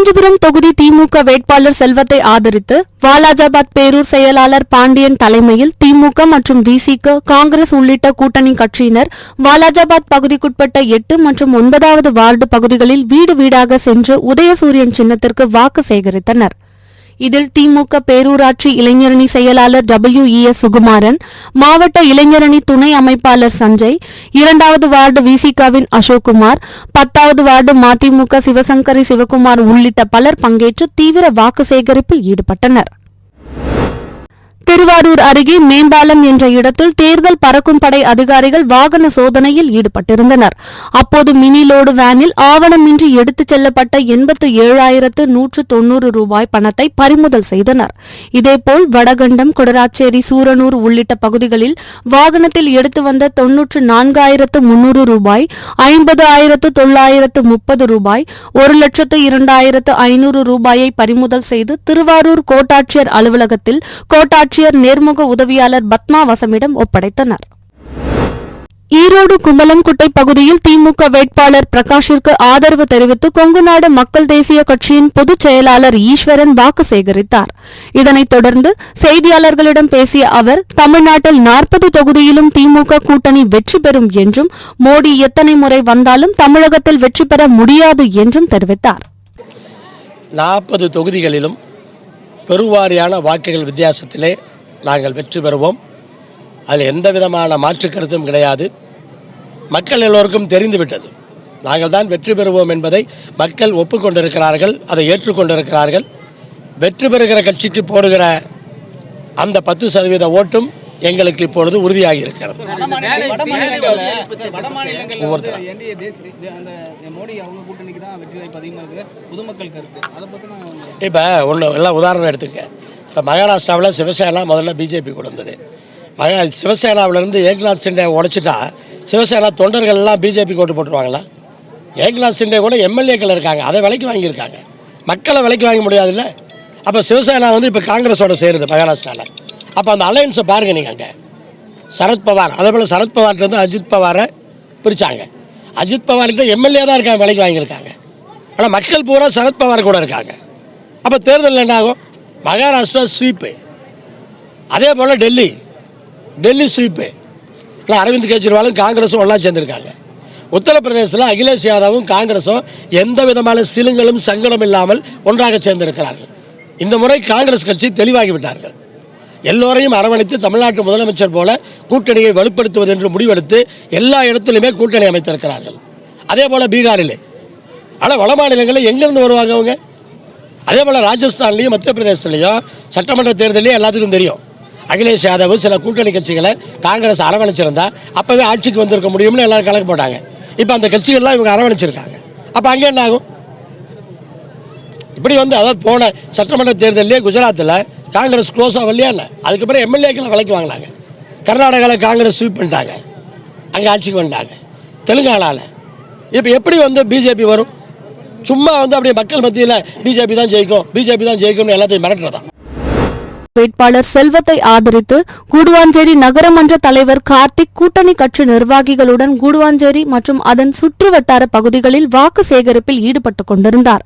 காஞ்சிபுரம் தொகுதி திமுக வேட்பாளர் செல்வத்தை ஆதரித்து வாலாஜாபாத் பேரூர் செயலாளர் பாண்டியன் தலைமையில் திமுக மற்றும் விசிக, காங்கிரஸ் உள்ளிட்ட கூட்டணி கட்சியினர் வாலாஜாபாத் பகுதிக்குட்பட்ட 8 மற்றும் 9வது வார்டு பகுதிகளில் வீடு வீடாக சென்று உதயசூரியன் சின்னத்திற்கு வாக்கு சேகரித்தனர். இதில் திமுக பேரூராட்சி இளைஞரணி செயலாளர் WES சுகுமாரன், மாவட்ட இளைஞரணி துணை அமைப்பாளர் சஞ்சய், 2வது வார்டு விசிகாவின் அசோக்குமார், 10வது வார்டு மதிமுக சிவசங்கரி சிவகுமார் உள்ளிட்ட பலர் பங்கேற்று தீவிர வாக்கு சேகரிப்பில் ஈடுபட்டனர். திருவாரூர் அருகே மேம்பாலம் என்ற இடத்தில் தேர்தல் பறக்கும் படை அதிகாரிகள் வாகன சோதனையில் ஈடுபட்டிருந்தனர். அப்போது மினி லோடு வேனில் ஆவணமின்றி எடுத்துச் செல்லப்பட்ட 87,190 ரூபாய் பணத்தை பறிமுதல் செய்தனர். இதேபோல் வடகண்டம், குடராச்சேரி, சூரனூர் உள்ளிட்ட பகுதிகளில் வாகனத்தில் எடுத்து வந்த 94,300 ரூபாய், 50,930 ரூபாய், 1,02,500 ரூபாயை பறிமுதல் செய்து திருவாரூர் கோட்டாட்சியர் அலுவலகத்தில் கோட்டாட்சியர் நேர்முக உதவியாளர் பத்மா வசமிடம் ஒப்படைத்தனர். ஈரோடு கும்பலம்குட்டை பகுதியில் திமுக வேட்பாளர் பிரகாஷிற்கு ஆதரவு தெரிவித்து கொங்குநாடு மக்கள் தேசிய கட்சியின் பொதுச் செயலாளர் ஈஸ்வரன் வாக்கு சேகரித்தார். இதனைத் தொடர்ந்து செய்தியாளர்களிடம் பேசிய அவர், தமிழ்நாட்டில் 40 தொகுதியிலும் திமுக கூட்டணி வெற்றி பெறும் என்றும், மோடி எத்தனை முறை வந்தாலும் தமிழகத்தில் வெற்றி பெற முடியாது என்றும் தெரிவித்தார். 40 தொகுதிகளிலும் பெருவாரியான வாக்குகள் வித்தியாசத்திலே நாங்கள் வெற்றி பெறுவோம். அதில் எந்த விதமான மாற்று கருத்தும் கிடையாது. மக்கள் எல்லோருக்கும் தெரிந்துவிட்டது. நாங்கள் தான் வெற்றி பெறுவோம் என்பதை மக்கள் ஒப்புக்கொண்டிருக்கிறார்கள், அதை ஏற்றுக்கொண்டிருக்கிறார்கள். வெற்றி பெறுகிற கட்சிக்கு போடுகிற அந்த 10% ஓட்டும் எங்களுக்கு இப்பொழுது உறுதியாகி இருக்கிறது. இப்போ ஒன்று எல்லாம் உதாரணம் எடுத்துக்க. இப்போ மகாராஷ்டிராவில் சிவசேனா முதல்ல பிஜேபி கொண்டு வந்தது. சிவசேனாவிலேருந்து ஏக்நாத் சிண்டே உடைச்சிட்டா சிவசேனா தொண்டர்கள் எல்லாம் பிஜேபி ஓட்டு போட்டுருவாங்களா? ஏக்நாத் சிண்டே கூட எம்எல்ஏக்கள் இருக்காங்க, அதை விலைக்கு வாங்கியிருக்காங்க. மக்களை விலைக்கு வாங்க முடியாதுல்ல. அப்போ சிவசேனா இப்போ காங்கிரஸோட சேருது மகாராஷ்டிராவில். அப்போ அந்த அலையன்ஸை பாருங்கள் நீங்கள். அங்கே சரத்பவார், அதே போல் சரத்பவார்லேருந்து அஜித் பவாரை பிரித்தாங்க. அஜித் பவார்கிட்ட எம்எல்ஏ தான் இருக்காங்க, விலைக்கு வாங்கியிருக்காங்க. ஆனால் மக்கள் பூரா சரத்பவார் கூட இருக்காங்க. அப்போ தேர்தலில் என்ன ஆகும்? மகாராஷ்டிரா ஸ்வீப்பு, அதே போல் டெல்லி ஸ்வீப்பு. இல்லை அரவிந்த் கெஜ்ரிவாலும் காங்கிரஸும் ஒன்றா சேர்ந்துருக்காங்க. உத்தரப்பிரதேசத்தில் அகிலேஷ் யாதவும் காங்கிரஸும் எந்த விதமான சிலுங்களும் சங்கடம் இல்லாமல் ஒன்றாக சேர்ந்திருக்கிறார்கள். இந்த முறை காங்கிரஸ் கட்சி தெளிவாகிவிட்டார்கள். எல்லோரையும் அரவணைத்து தமிழ்நாட்டு முதலமைச்சர் போல கூட்டணியை வலுப்படுத்துவது என்று முடிவெடுத்து எல்லா இடத்திலுமே கூட்டணி அமைத்திருக்கிறார்கள். அதே போல் பீகாரிலே, ஆனால் வட மாநிலங்களில் எங்கேருந்து வருவாங்க அவங்க? அதே போல் ராஜஸ்தான்லேயும் மத்திய பிரதேசத்துலேயும் சட்டமன்ற தேர்தலையும் எல்லாத்துக்கும் தெரியும். அகிலேஷ் யாதவ் சில கூட்டணி கட்சிகளை காங்கிரஸ் அரவணைச்சிருந்தா அப்போவே ஆட்சிக்கு வந்திருக்க முடியும்னு எல்லாரும் கணக்கு போட்டாங்க. இப்போ அந்த கட்சிகள்லாம் இவங்க அரவணைச்சிருக்காங்க. அப்போ அங்கே என்ன ஆகும்? இப்படி அதாவது போன சட்டமன்ற தேர்தலே குஜராத்தில் காங்கிரஸ் க்ளோஸ் ஆகலையா இல்லை, அதுக்கப்புறம் எம்எல்ஏக்களை விலைக்கு வாங்கினாங்க. கர்நாடகாவில் காங்கிரஸ் ஸ்வீப் பண்ணிட்டாங்க, அங்கே ஆட்சிக்கு வந்துட்டாங்க. தெலுங்கானாவில் இப்போ எப்படி பிஜேபி வரும்? சும்மா அப்படியே மக்கள் மத்தியில் பிஜேபி தான் ஜெயிக்கும்னு எல்லாத்தையும் மிரட்டுறதான். வேட்பாளர் செல்வத்தை ஆதரித்து கூடுவாஞ்சேரி நகரமன்ற தலைவர் கார்த்திக் கூட்டணி கட்சி நிர்வாகிகளுடன் கூடுவாஞ்சேரி மற்றும் அதன் சுற்றுவட்டார பகுதிகளில் வாக்கு சேகரிப்பில் ஈடுபட்டுக் கொண்டிருந்தார்.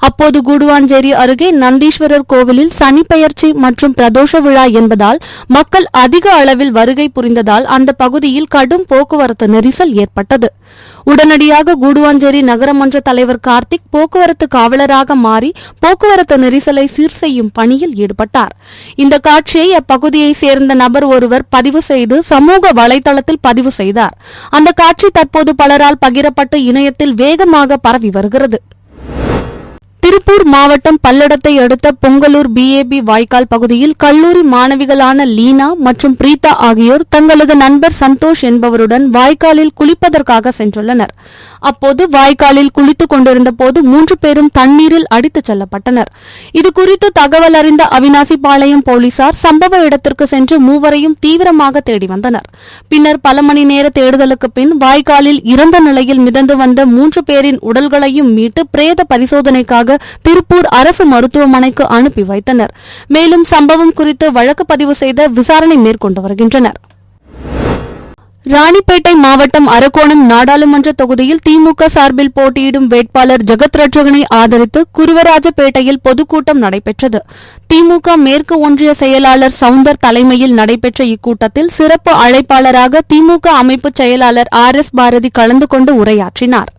அப்போது கூடுவாஞ்சேரி அருகே நந்தீஸ்வரர் கோவிலில் சனிப்பெயர்ச்சி மற்றும் பிரதோஷ விழா என்பதால் மக்கள் அதிக அளவில் வருகை புரிந்ததால் அந்த பகுதியில் கடும் போக்குவரத்து நெரிசல் ஏற்பட்டது. உடனடியாக கூடுவாஞ்சேரி நகரமன்ற தலைவர் கார்த்திக் போக்குவரத்து காவலராக மாறி போக்குவரத்து நெரிசலை சீர் செய்யும் பணியில் ஈடுபட்டார். இந்த காட்சியை அப்பகுதியை சேர்ந்த நபர் ஒருவர் பதிவு செய்து சமூக வலைதளத்தில் பதிவு செய்தார். அந்த காட்சி தற்போது பலரால் பகிரப்பட்டு இணையத்தில் வேகமாக பரவி வருகிறது. திருப்பூர் மாவட்டம் பல்லடத்தை அடுத்த பொங்கலூர் BAB வாய்க்கால் பகுதியில் கல்லூரி மாணவிகளான லீனா மற்றும் பிரீதா ஆகியோர் தங்களது நண்பர் சந்தோஷ் என்பவருடன் வாய்க்காலில் குளிப்பதற்காக சென்றுள்ளனர். அப்போது வாய்க்காலில் குளித்துக் கொண்டிருந்த போது 3 பேரும் தண்ணீரில் அடித்துச் செல்லப்பட்டனர். இதுகுறித்து தகவல் அறிந்த அவினாசிபாளையம் போலீசார் சம்பவ இடத்திற்கு சென்று மூவரையும் தீவிரமாக தேடி வந்தனர். பின்னர் பல மணி நேர தேடுதலுக்கு பின் வாய்க்காலில் இறந்த நிலையில் மிதந்து வந்த 3 பேரின் உடல்களையும் மீட்டு பிரேத பரிசோதனைக்காக திருப்பூர் அரசு மருத்துவமனைக்கு அனுப்பி வைத்தனர். மேலும் சம்பவம் குறித்து வழக்கு பதிவு செய்து விசாரணை மேற்கொண்டு வருகின்றனர். ராணிப்பேட்டை மாவட்டம் அரக்கோணம் நாடாளுமன்ற தொகுதியில் திமுக சார்பில் போட்டியிடும் வேட்பாளர் ஜெகத் ரட்சகனை ஆதரித்து குருவராஜப்பேட்டையில் பொதுக்கூட்டம் நடைபெற்றது. திமுக மேற்கு ஒன்றிய செயலாளர் சவுந்தர் தலைமையில் நடைபெற்ற இக்கூட்டத்தில் சிறப்பு அழைப்பாளராக திமுக அமைப்பு செயலாளர் RS பாரதி கலந்து கொண்டு உரையாற்றினார்.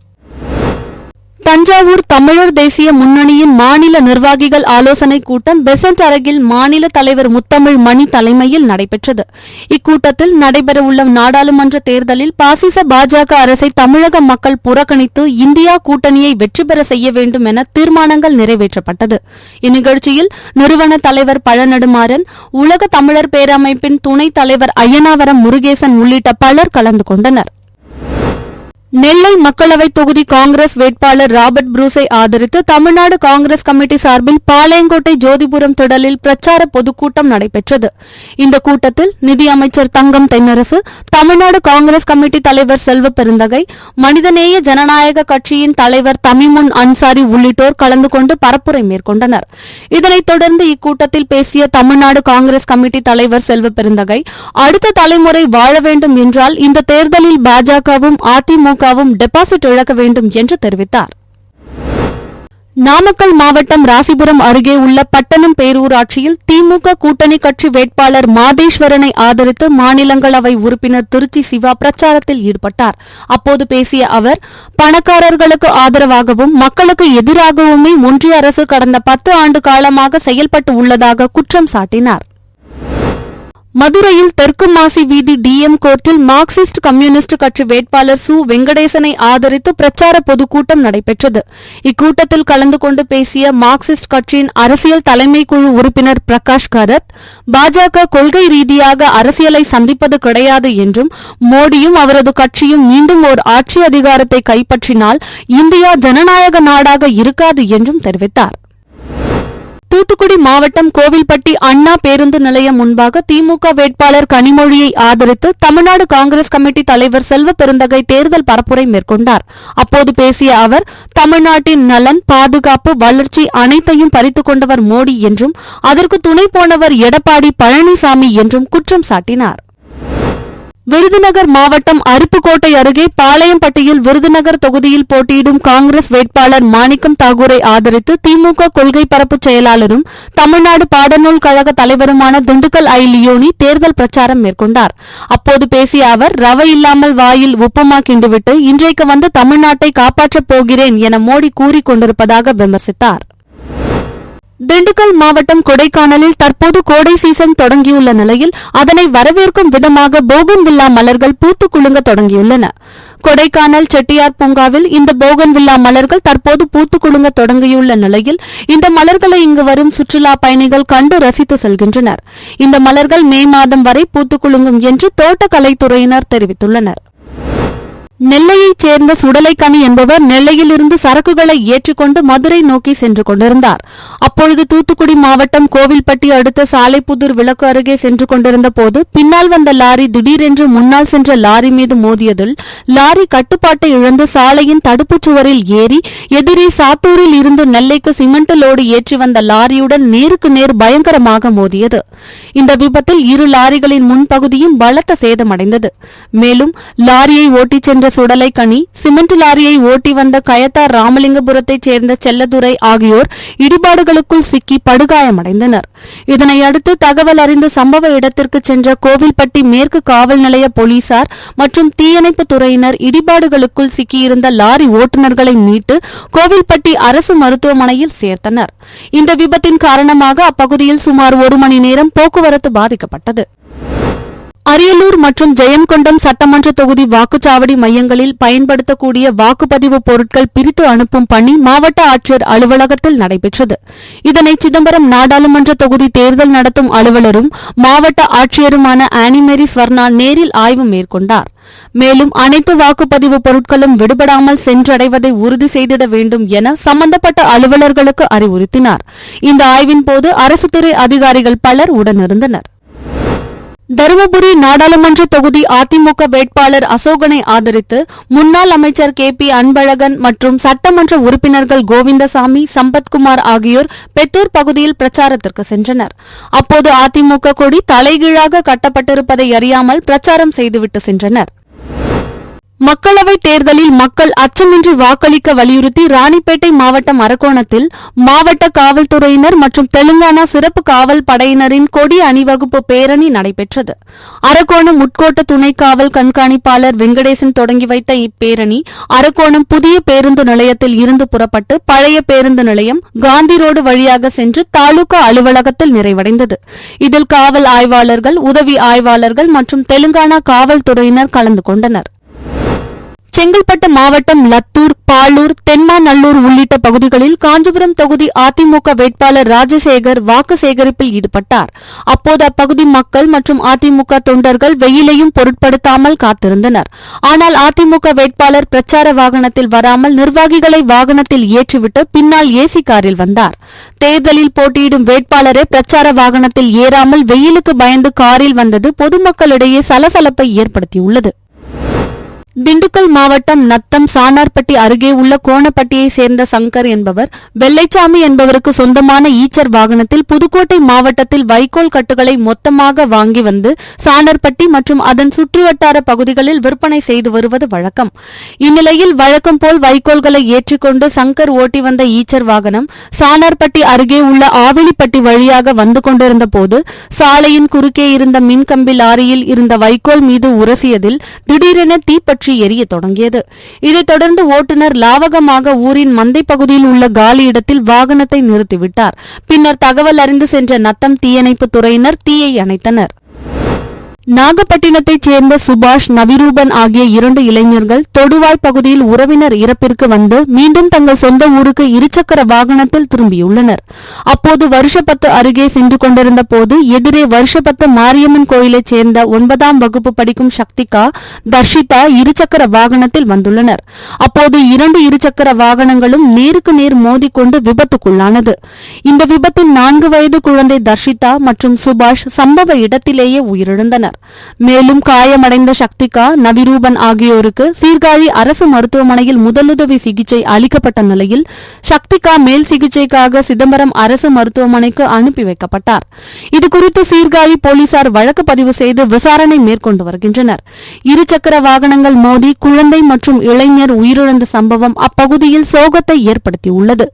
தஞ்சாவூர் தமிழர் தேசிய முன்னணியின் மாநில நிர்வாகிகள் ஆலோசனைக் கூட்டம் பெசன்ட் அரங்கில் மாநில தலைவர் முத்தமிழ் மணி தலைமையில் நடைபெற்றது. இக்கூட்டத்தில் நடைபெறவுள்ள நாடாளுமன்ற தேர்தலில் பாசிச பாஜக அரசை தமிழக மக்கள் புறக்கணித்து இந்தியா கூட்டணியை வெற்றி பெற செய்ய வேண்டும் என தீர்மானங்கள் நிறைவேற்றப்பட்டது. இந்நிகழ்ச்சியில் நிறுவன தலைவர் பழநெடுமாறன், உலக தமிழர் பேரமைப்பின் துணைத் தலைவர் அய்யனாவரம் முருகேசன் உள்ளிட்ட பலர் கலந்து கொண்டனர். நெல்லை மக்களவைத் தொகுதி காங்கிரஸ் வேட்பாளர் ராபர்ட் புரூஸை ஆதரித்து தமிழ்நாடு காங்கிரஸ் கமிட்டி சார்பில் பாளையங்கோட்டை ஜோதிபுரம் திடலில் பிரச்சார பொதுக்கூட்டம் நடைபெற்றது. இந்த கூட்டத்தில் நிதியமைச்சர் தங்கம் தென்னரசு, தமிழ்நாடு காங்கிரஸ் கமிட்டி தலைவர் செல்வ பெருந்தகை, மனிதநேய ஜனநாயக கட்சியின் தலைவர் தமிமுன் அன்சாரி உள்ளிட்டோர் கலந்து கொண்டு பரப்புரை மேற்கொண்டனர். இதனைத் தொடர்ந்து இக்கூட்டத்தில் பேசிய தமிழ்நாடு காங்கிரஸ் கமிட்டி தலைவர் செல்வ பெருந்தகை, அடுத்த தலைமுறை வாழ வேண்டும் என்றால் இந்த தேர்தலில் பாஜகவும் அதிமுக டெபாசிட் இழக்க வேண்டும் என்று தெரிவித்தார். நாமக்கல் மாவட்டம் ராசிபுரம் அருகே உள்ள பட்டணம் பேரூராட்சியில் திமுக கூட்டணி கட்சி வேட்பாளர் மாதேஸ்வரனை ஆதரித்து மாநிலங்களவை உறுப்பினர் திருச்சி சிவா பிரச்சாரத்தில் ஈடுபட்டார். அப்போது பேசிய அவர், பணக்காரர்களுக்கு ஆதரவாகவும் மக்களுக்கு எதிராகவுமே ஒன்றிய அரசு கடந்த 10 ஆண்டு காலமாக செயல்பட்டு உள்ளதாக குற்றம் சாட்டினார். மதுரையில் தெற்கு மாசி வீதி DM கோர்ட்டில் மார்க்சிஸ்ட் கம்யூனிஸ்ட் கட்சி வேட்பாளர் சு வெங்கடேசனை ஆதரித்து பிரச்சார பொதுக்கூட்டம் நடைபெற்றது. இக்கூட்டத்தில் கலந்து கொண்டு பேசிய மார்க்சிஸ்ட் கட்சியின் அரசியல் தலைமைக்குழு உறுப்பினர் பிரகாஷ் கரத், பாஜக கொள்கை ரீதியாக அரசியலை சந்திப்பது கிடையாது என்றும், மோடியும் அவரது கட்சியும் மீண்டும் ஓர் ஆட்சி அதிகாரத்தை கைப்பற்றினால் இந்தியா ஜனநாயக நாடாக இருக்காது என்றும் தெரிவித்தார். தூத்துக்குடி மாவட்டம் கோவில்பட்டி அண்ணா பேருந்து நிலையம் முன்பாக திமுக வேட்பாளர் கனிமொழியை ஆதரித்து தமிழ்நாடு காங்கிரஸ் கமிட்டி தலைவர் செல்வ பெருந்தகை தேர்தல் பரப்புரை மேற்கொண்டார். அப்போது பேசிய அவர், தமிழ்நாட்டின் நலன், பாதுகாப்பு, வளர்ச்சி அனைத்தையும் பறித்துக் கொண்டவர் மோடி என்றும், அதற்கு துணை போனவர் எடப்பாடி பழனிசாமி என்றும் குற்றம் சாட்டினார். விருதுநகர் மாவட்டம் அருப்புக்கோட்டை அருகே பாளையம்பட்டியில் விருதுநகர் தொகுதியில் போட்டியிடும் காங்கிரஸ் வேட்பாளர் மாணிக்கம் தாகூரை ஆதரித்து திமுக கொள்கை பரப்பு செயலாளரும் தமிழ்நாடு பாடநூல் கழக தலைவருமான திண்டுக்கல் லியோனி தேர்தல் பிரச்சாரம் மேற்கொண்டார். அப்போது பேசிய அவர், ரவை இல்லாமல் வாயில் உப்புமா கிண்டுவிட்டு இன்றைக்கு வந்து தமிழ்நாட்டை காப்பாற்றப் போகிறேன் என மோடி கூறிக் கொண்டிருப்பதாக விமர்சித்தார். திண்டுக்கல் மாவட்டம் கொடைக்கானலில் தற்போது கோடை சீசன் தொடங்கியுள்ள நிலையில் அதனை வரவேற்கும் விதமாக போகன்வில்லா மலர்கள் பூத்து குலுங்க தொடங்கியுள்ளன. கொடைக்கானல் செட்டியார் பூங்காவில் இந்த போகன்வில்லா மலர்கள் தற்போது பூத்து குலுங்க தொடங்கியுள்ள நிலையில் இந்த மலர்களை இங்கு வரும் சுற்றுலா பயணிகள் கண்டு ரசித்து செல்கின்றனர். இந்த மலர்கள் மே மாதம் வரை பூத்து குலுங்கும் என்று தோட்டக்கலைத்துறையினர் தெரிவித்துள்ளனர். நெல்லையைச் சேர்ந்த சுடலைக்கனி என்பவர் நெல்லையிலிருந்து சரக்குகளை ஏற்றிக்கொண்டு மதுரை நோக்கி சென்று கொண்டிருந்தார். அப்பொழுது தூத்துக்குடி மாவட்டம் கோவில்பட்டி அடுத்த சாலைப்புதூர் விளக்கு அருகே சென்று கொண்டிருந்த போது பின்னால் வந்த லாரி திடீரென்று முன்னால் சென்ற லாரி மீது மோதியதில் லாரி கட்டுப்பாட்டை இழந்து சாலையின் தடுப்புச் சுவரில் ஏறி எதிரே சாத்தூரில் இருந்து நெல்லைக்கு சிமெண்ட் லோடு ஏற்றி வந்த லாரியுடன் நேருக்கு நேர் பயங்கரமாக மோதியது. இந்த விபத்தில் 2 லாரிகளின் முன்பகுதியும் பலத்த சேதமடைந்தது. மேலும் லாரியை ஓட்டிச் சென்ற சுடலைக்கனி, சிமெண்ட் லாரியை ஓட்டி வந்த கயத்தார் ராமலிங்கபுரத்தைச் சேர்ந்த செல்லதுரை ஆகியோர் இடிபாடுகளுக்குள் சிக்கி படுகாயமடைந்தனர். இதனையடுத்து தகவல் அறிந்து சம்பவ இடத்திற்கு சென்ற கோவில்பட்டி மேற்கு காவல் நிலைய போலீசார் மற்றும் தீயணைப்பு துறையினர் இடிபாடுகளுக்குள் சிக்கியிருந்த லாரி ஓட்டுநர்களை மீட்டு கோவில்பட்டி அரசு மருத்துவமனையில் சேர்த்தனர். இந்த விபத்தின் காரணமாக அப்பகுதியில் சுமார் 1 மணி நேரம் போக்குவரத்து பாதிக்கப்பட்டது. அரியலூர் மற்றும் ஜெயங்கொண்டம் சட்டமன்ற தொகுதி வாக்குச்சாவடி மையங்களில் பயன்படுத்தக்கூடிய வாக்குப்பதிவு பொருட்கள் பிரித்து அனுப்பும் பணி மாவட்ட ஆட்சியர் அலுவலகத்தில் நடைபெற்றது. இதனை சிதம்பரம் நாடாளுமன்ற தொகுதி தேர்தல் நடத்தும் அலுவலரும் மாவட்ட ஆட்சியருமான ஆனிமேரி ஸ்வர்ணா நேரில் ஆய்வு மேற்கொண்டார். மேலும் அனைத்து வாக்குப்பதிவு பொருட்களும் விடுபடாமல் சென்றடைவதை உறுதி செய்திட வேண்டும் என சம்பந்தப்பட்ட அலுவலர்களுக்கு அறிவுறுத்தினார். இந்த ஆய்வின் போது அரசு துறை அதிகாரிகள் பலர் உடனிருந்தனர். தருமபுரி நாடாளுமன்ற தொகுதி அதிமுக வேட்பாளர் அசோகனை ஆதரித்து முன்னாள் அமைச்சர் KP அன்பழகன் மற்றும் சட்டமன்ற உறுப்பினர்கள் கோவிந்தசாமி, சம்பத்குமார் ஆகியோர் பெத்தூர் பகுதியில் பிரச்சாரத்திற்கு சென்றனர். அப்போது அதிமுக கொடி தலைகீழாக கட்டப்பட்டிருப்பதை அறியாமல் பிரச்சாரம் செய்துவிட்டு சென்றனர். மக்களவைத் தேர்தலில் மக்கள் அச்சமின்றி வாக்களிக்க வலியுறுத்தி ராணிப்பேட்டை மாவட்டம் அரக்கோணத்தில் மாவட்ட காவல்துறையினர் மற்றும் தெலுங்கானா சிறப்பு காவல் படையினரின் கொடி அணிவகுப்பு பேரணி நடைபெற்றது. அரக்கோணம் உட்கோட்ட துணை காவல் கண்காணிப்பாளர் வெங்கடேசன் தொடங்கி வைத்த இப்பேரணி அரக்கோணம் புதிய பேருந்து நிலையத்தில் இருந்து புறப்பட்டு பழைய பேருந்து நிலையம் காந்தி ரோடு வழியாக சென்று தாலுகா அலுவலகத்தில் நிறைவடைந்தது. இதில் காவல் ஆய்வாளர்கள், உதவி ஆய்வாளர்கள் மற்றும் தெலுங்கானா காவல்துறையினர் கலந்து கொண்டனர். செங்கல்பட்டு மாவட்டம் லத்தூர், பாலூர், தென்மாநல்லூர் உள்ளிட்ட பகுதிகளில் காஞ்சிபுரம் தொகுதி அதிமுக வேட்பாளர் ராஜசேகர் வாக்கு சேகரிப்பில் ஈடுபட்டார். அப்போது அப்பகுதி மக்கள் மற்றும் அதிமுக தொண்டர்கள் வெயிலையும் பொருட்படுத்தாமல் காத்திருந்தனர். ஆனால் அதிமுக வேட்பாளர் பிரச்சார வாகனத்தில் வராமல் நிர்வாகிகளை வாகனத்தில் ஏற்றிவிட்டு பின்னால் ஏசி காரில் வந்தார். தேர்தலில் போட்டியிடும் வேட்பாளரே பிரச்சார வாகனத்தில் ஏறாமல் வெயிலுக்கு பயந்து காரில் வந்தது பொதுமக்களிடையே சலசலப்பை ஏற்படுத்தியுள்ளது. திண்டுக்கல் மாவட்டம் நத்தம் சானார்பட்டி அருகே உள்ள கோணப்பட்டியை சேர்ந்த சங்கர் என்பவர் வெள்ளைச்சாமி என்பவருக்கு சொந்தமான ஈச்சர் வாகனத்தில் புதுக்கோட்டை மாவட்டத்தில் வைக்கோல் கட்டுகளை மொத்தமாக வாங்கி வந்து சானார்பட்டி மற்றும் அதன் சுற்றுவட்டார பகுதிகளில் விற்பனை செய்து வருவது வழக்கம். இந்நிலையில் வழக்கம் போல் வைக்கோல்களை ஏற்றிக்கொண்டு சங்கர் ஓட்டி வந்த ஈச்சர் வாகனம் சானார்பட்டி அருகே உள்ள ஆவிலிப்பட்டி வழியாக வந்து கொண்டிருந்த போது சாலையின் குறுக்கே இருந்த மின்கம்பி லாரியில் இருந்த வைக்கோல் மீது உரசியதில் திடீரென தீப்பற்றி எரிய தொடங்கியது. இதைத் தொடர்ந்து ஓட்டுநர் லாவகமாக ஊரின் மந்தை பகுதியில் உள்ள காலி இடத்தில் வாகனத்தை நிறுத்திவிட்டார். பின்னர் தகவல் அறிந்து சென்ற நத்தம் தீயணைப்பு துறையினர் தீயை அணைத்தனர். நாகப்பட்டினத்தைச் சேர்ந்த சுபாஷ், நவிரூபன் ஆகிய 2 இளைஞர்கள் தொடுவாய் பகுதியில் உறவினர் இறப்பிற்கு வந்து மீண்டும் தங்கள் சொந்த ஊருக்கு இருசக்கர வாகனத்தில் திரும்பியுள்ளனர். அப்போது வருஷப்பத்து அருகே சென்று கொண்டிருந்த போது எதிரே வருஷப்பத்து மாரியம்மன் கோயிலைச் சேர்ந்த 9ஆம் வகுப்பு படிக்கும் சக்திகா, தர்ஷிதா இருசக்கர வாகனத்தில் வந்துள்ளனர். அப்போது 2 இருசக்கர வாகனங்களும் நேருக்கு நேர் மோதிக்கொண்டு விபத்துக்குள்ளானது. இந்த விபத்தில் 4 வயது குழந்தை தர்ஷிதா மற்றும் சுபாஷ் சம்பவ இடத்திலேயே உயிரிழந்தனர். மேலும் காயமடைந்த சக்திகா, நவிரூபன் ஆகியோருக்கு சீர்காழி அரசு மருத்துவமனையில் முதலுதவி சிகிச்சை அளிக்கப்பட்ட நிலையில் சக்திகா மேல் சிகிச்சைக்காக சிதம்பரம் அரசு மருத்துவமனைக்கு அனுப்பி வைக்கப்பட்டார். இதுகுறித்து சீர்காழி போலீசார் வழக்கு பதிவு செய்து விசாரணை மேற்கொண்டு வருகின்றனர். இருசக்கர வாகனங்கள் மோதி குழந்தை மற்றும் இளைஞர் உயிரிழந்த சம்பவம் அப்பகுதியில் சோகத்தை ஏற்படுத்தியுள்ளது.